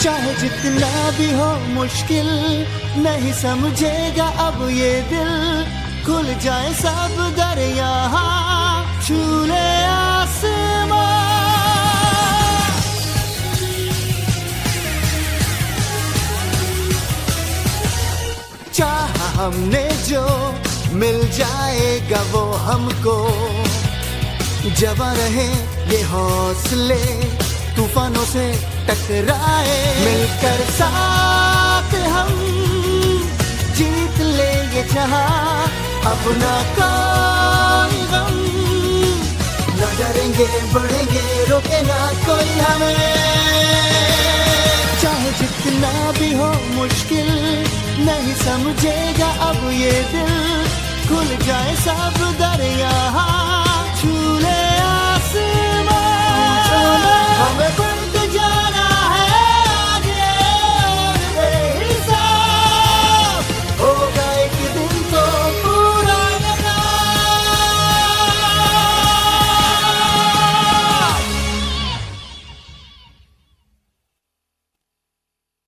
चाहे जितना भी हो मुश्किल, नहीं समझेगा अब ये दिल। खुल जाए सब दरिया, छू ले आसमां। चाहा हमने जो मिल जाएगा वो हमको। जवां रहे ये हौसले, तूफानों से टकराए। मिलकर साथ हम जीत लेंगे जहां, अपना कोई गम। न डरेंगे बढ़ेंगे, रोके ना कोई हमें। चाहे जितना भी हो मुश्किल, नहीं समझेगा अब ये दिल। खुल जाए सब दरिया, छू ले